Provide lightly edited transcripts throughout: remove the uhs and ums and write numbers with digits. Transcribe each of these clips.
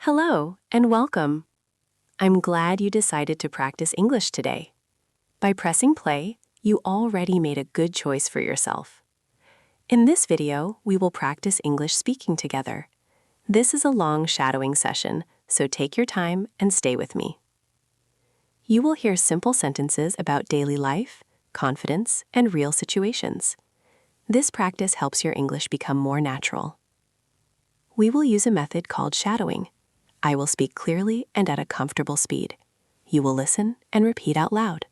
Hello and welcome. I'm glad you decided to practice English today. By pressing play, you already made a good choice for yourself. In this video, we will practice English speaking together. This is a long shadowing session, so take your time and stay with me. You will hear simple sentences about daily life, confidence, and real situations. This practice helps your English become more natural. We will use a method called shadowing. I will speak clearly and at a comfortable speed. You will listen and repeat out loud.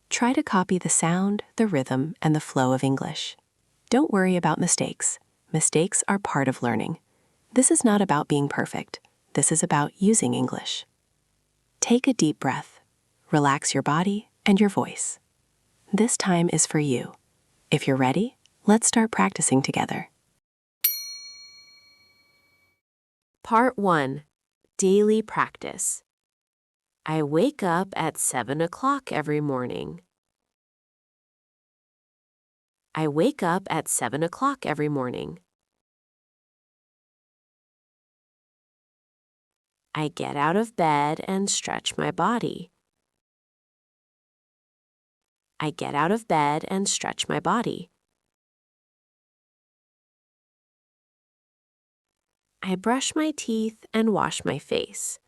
Try to copy the sound, the rhythm, and the flow of English. Don't worry about mistakes. Mistakes are part of learning. This is not about being perfect. This is about using English. Take a deep breath. Relax your body and your voice. This time is for you. If you're ready, let's start practicing together. Part 1. Daily Practice. I wake up at 7 o'clock every morning. I wake up at 7 o'clock every morning. I get out of bed and stretch my body. I get out of bed and stretch my body. I brush my teeth and wash my face.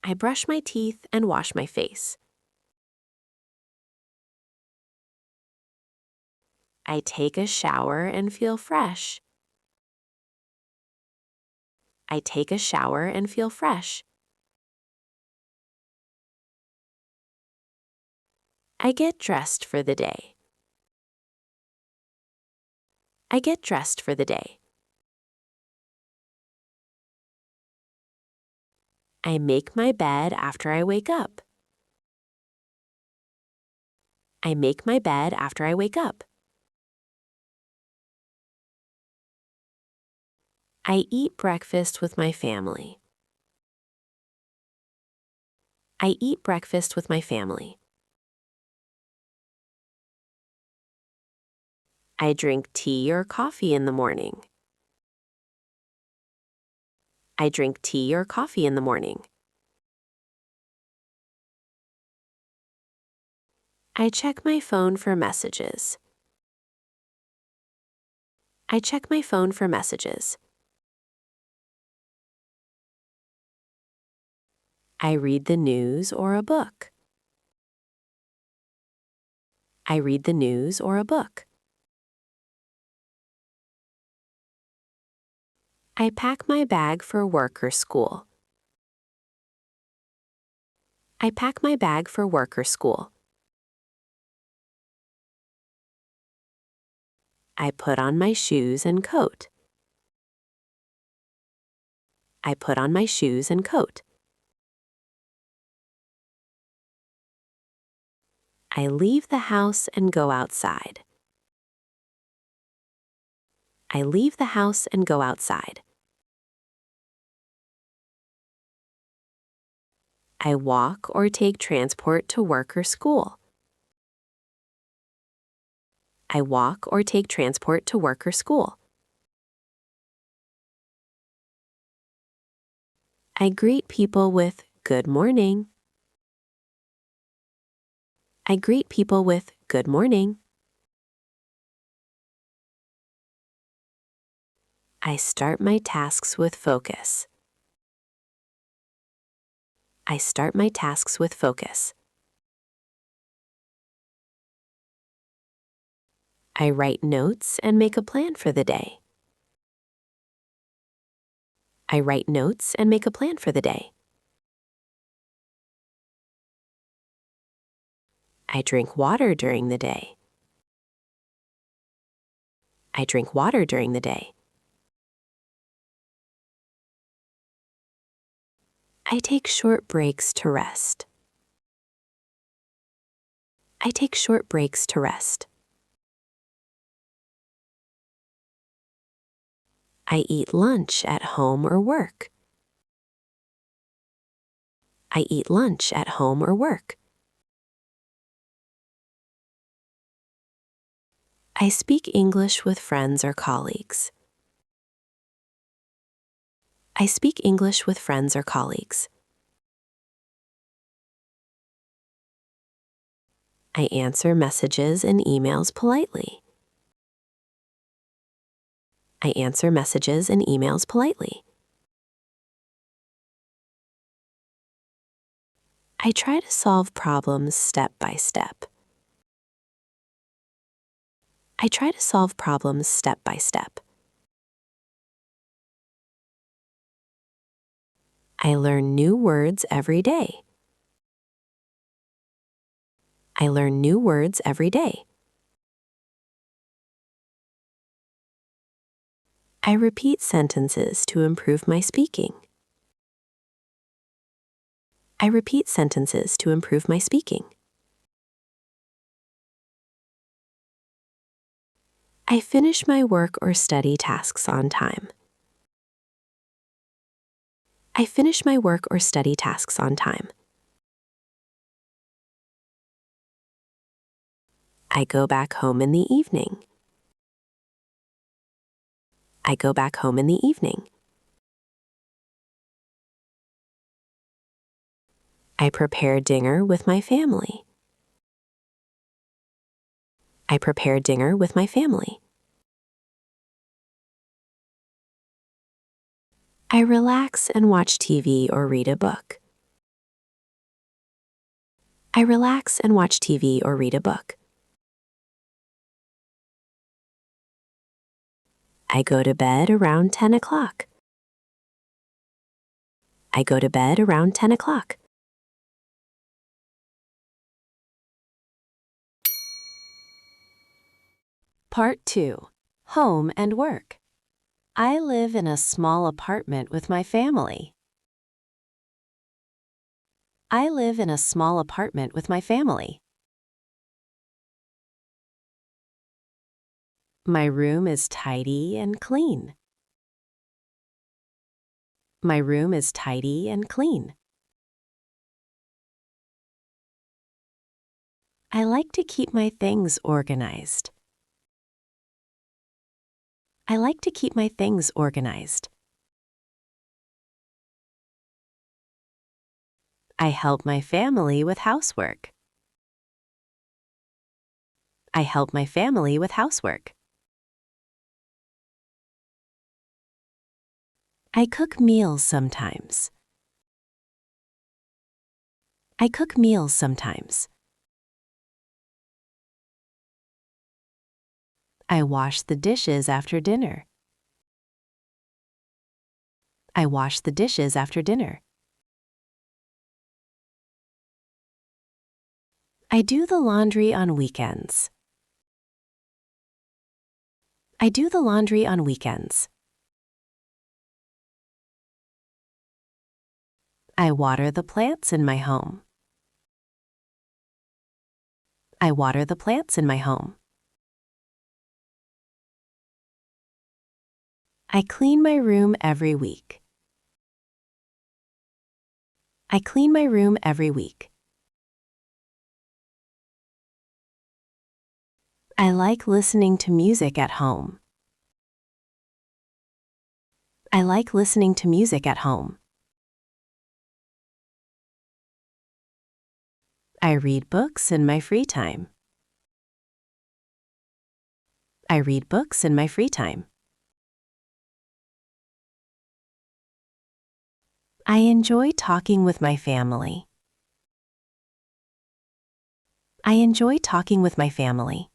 I brush my teeth and wash my face. I take a shower and feel fresh. I take a shower and feel fresh. I get dressed for the day. I get dressed for the day. I make my bed after I wake up. I make my bed after I wake up. I eat breakfast with my family. I eat breakfast with my family. I drink tea or coffee in the morning. I drink tea or coffee in the morning. I check my phone for messages. I check my phone for messages. I read the news or a book. I read the news or a book. I pack my bag for work or school. I pack my bag for work or school. I put on my shoes and coat. I put on my shoes and coat. I leave the house and go outside. I leave the house and go outside. I walk or take transport to work or school. I walk or take transport to work or school. I greet people with good morning. I greet people with good morning. I start my tasks with focus. I start my tasks with focus. I write notes and make a plan for the day. I write notes and make a plan for the day. I drink water during the day. I drink water during the day. I take short breaks to rest. I take short breaks to rest. I eat lunch at home or work. I eat lunch at home or work. I speak English with friends or colleagues. I speak English with friends or colleagues. I answer messages and emails politely. I answer messages and emails politely. I try to solve problems step by step. I try to solve problems step by step. I learn new words every day. I learn new words every day. I repeat sentences to improve my speaking. I repeat sentences to improve my speaking. I finish my work or study tasks on time. I finish my work or study tasks on time. I go back home in the evening. I go back home in the evening. I prepare dinner with my family. I prepare dinner with my family. I relax and watch TV or read a book. I relax and watch TV or read a book. I go to bed around 10 o'clock. I go to bed around 10 o'clock. Part 2. Home and work. I live in a small apartment with my family. I live in a small apartment with my family. My room is tidy and clean. My room is tidy and clean. I like to keep my things organized. I like to keep my things organized. I help my family with housework. I help my family with housework. I cook meals sometimes. I cook meals sometimes. I wash the dishes after dinner. I wash the dishes after dinner. I do the laundry on weekends. I do the laundry on weekends. I water the plants in my home. I water the plants in my home. I clean my room every week. I clean my room every week. I like listening to music at home. I like listening to music at home. I read books in my free time. I read books in my free time. I enjoy talking with my family. I enjoy talking with my family.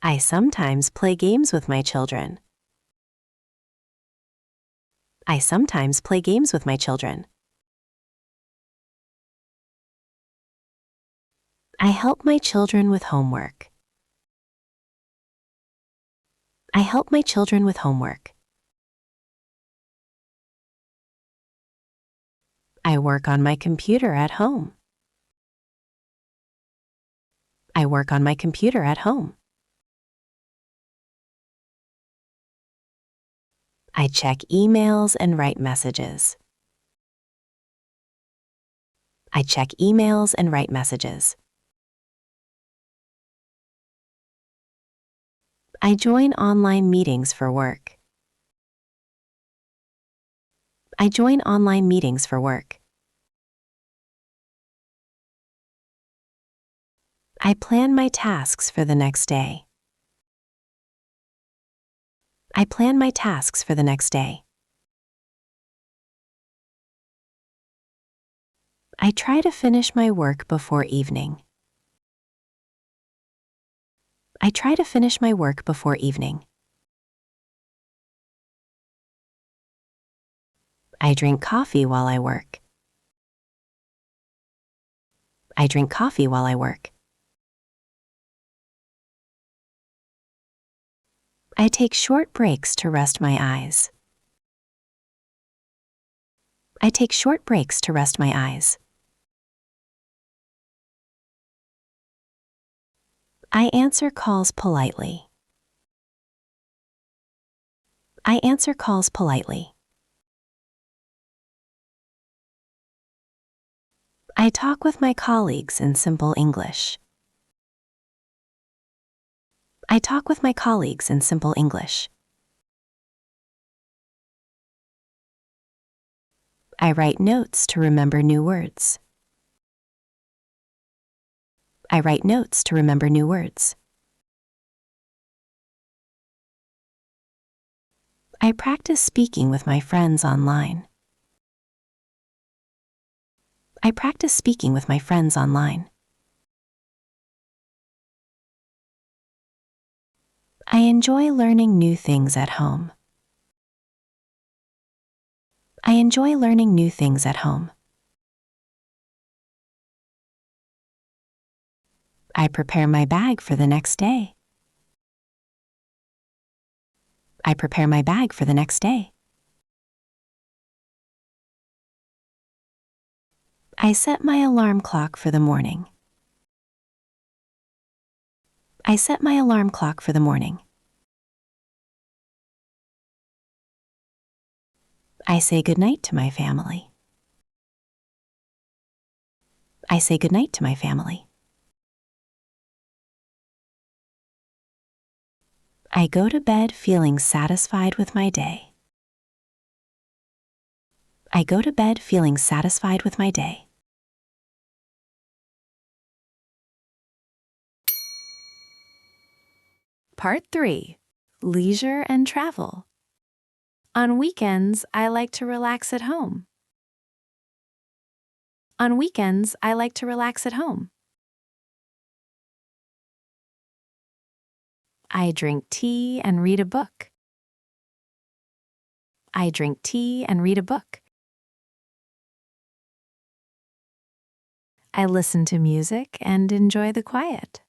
I sometimes play games with my children. I sometimes play games with my children. I help my children with homework. I help my children with homework. I work on my computer at home. I work on my computer at home. I check emails and write messages. I check emails and write messages. I join online meetings for work. I join online meetings for work. I plan my tasks for the next day. I plan my tasks for the next day. I try to finish my work before evening. I try to finish my work before evening. I drink coffee while I work. I drink coffee while I work. I take short breaks to rest my eyes. I take short breaks to rest my eyes. I answer calls politely. I answer calls politely. I talk with my colleagues in simple English. I talk with my colleagues in simple English. I write notes to remember new words. I write notes to remember new words. I practice speaking with my friends online. I practice speaking with my friends online. I enjoy learning new things at home. I enjoy learning new things at home. I prepare my bag for the next day. I prepare my bag for the next day. I set my alarm clock for the morning. I set my alarm clock for the morning. I say goodnight to my family. I say goodnight to my family. I go to bed feeling satisfied with my day. I go to bed feeling satisfied with my day. Part 3. Leisure and travel. On weekends, I like to relax at home. On weekends, I like to relax at home. I drink tea and read a book. I drink tea and read a book. I listen to music and enjoy the quiet.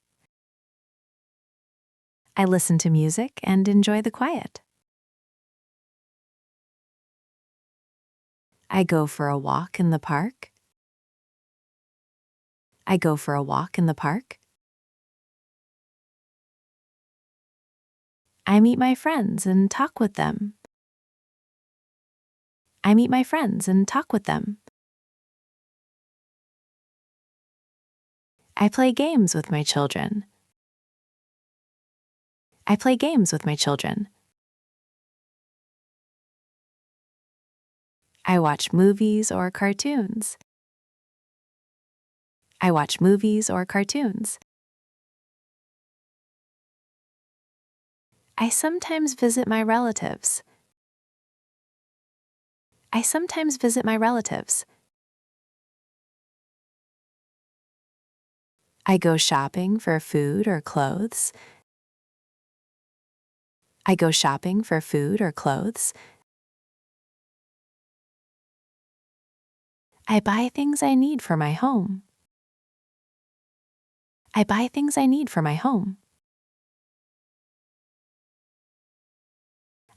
I listen to music and enjoy the quiet. I go for a walk in the park. I go for a walk in the park. I meet my friends and talk with them. I meet my friends and talk with them. I play games with my children. I play games with my children. I watch movies or cartoons. I watch movies or cartoons. I sometimes visit my relatives. I sometimes visit my relatives. I go shopping for food or clothes. I go shopping for food or clothes. I buy things I need for my home. I buy things I need for my home.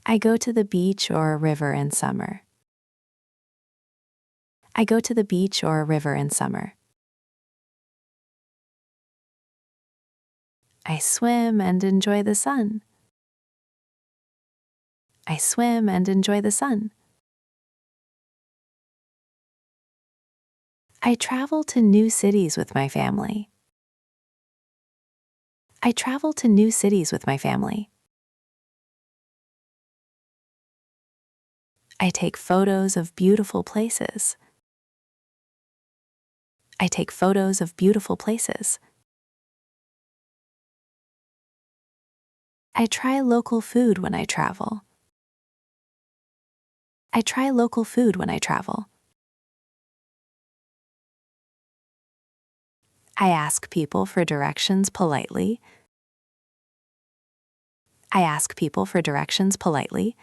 I go to the beach or a river in summer. I go to the beach or a river in summer. I swim and enjoy the sun. I swim and enjoy the sun. I travel to new cities with my family. I travel to new cities with my family. I take photos of beautiful places. I take photos of beautiful places. I try local food when I travel. I try local food when I travel. I ask people for directions politely. I ask people for directions politely.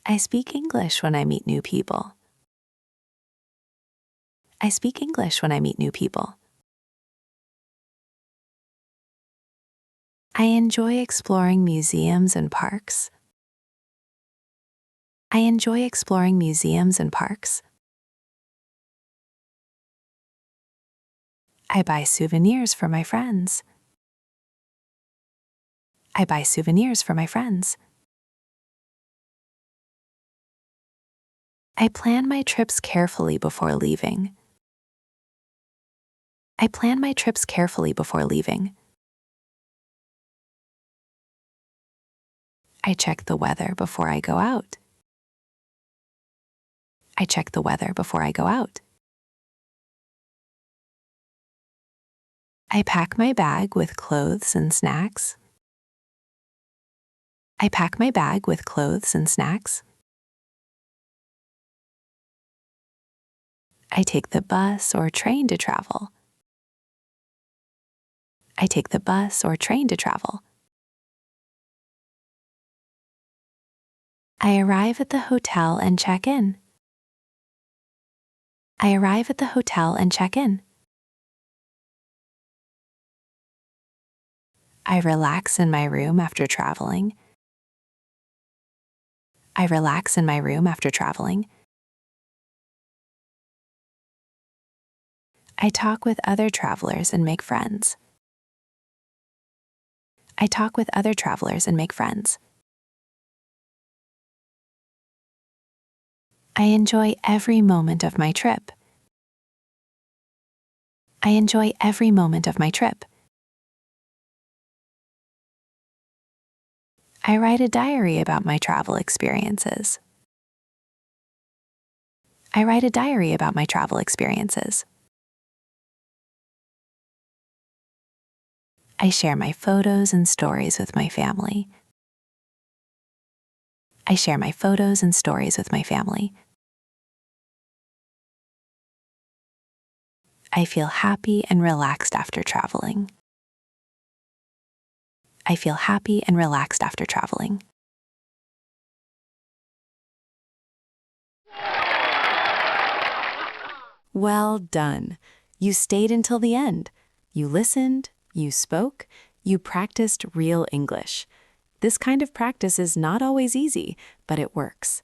I speak English when I meet new people. I speak English when I meet new people. I enjoy exploring museums and parks. I enjoy exploring museums and parks. I buy souvenirs for my friends. I buy souvenirs for my friends. I plan my trips carefully before leaving. I plan my trips carefully before leaving. I check the weather before I go out. I check the weather before I go out. I pack my bag with clothes and snacks. I pack my bag with clothes and snacks. I take the bus or train to travel. I take the bus or train to travel. I arrive at the hotel and check in. I arrive at the hotel and check in. I relax in my room after traveling. I relax in my room after traveling. I talk with other travelers and make friends. I talk with other travelers and make friends. I enjoy every moment of my trip. I enjoy every moment of my trip. I write a diary about my travel experiences. I write a diary about my travel experiences. I share my photos and stories with my family. I share my photos and stories with my family. I feel happy and relaxed after traveling. I feel happy and relaxed after traveling. Well done. You stayed until the end. You listened, you spoke, you practiced real English. This kind of practice is not always easy, but it works.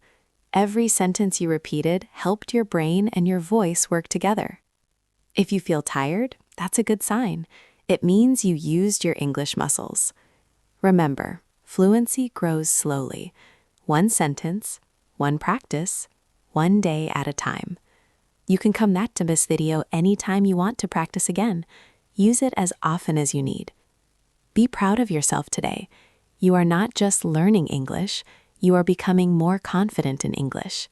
Every sentence you repeated helped your brain and your voice work together. If you feel tired, that's a good sign. It means you used your English muscles. Remember, fluency grows slowly. One sentence, one practice, one day at a time. You can come back to this video anytime you want to practice again. Use it as often as you need. Be proud of yourself today. You are not just learning English, you are becoming more confident in English.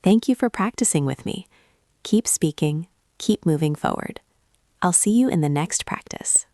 Thank you for practicing with me. Keep speaking, keep moving forward. I'll see you in the next practice.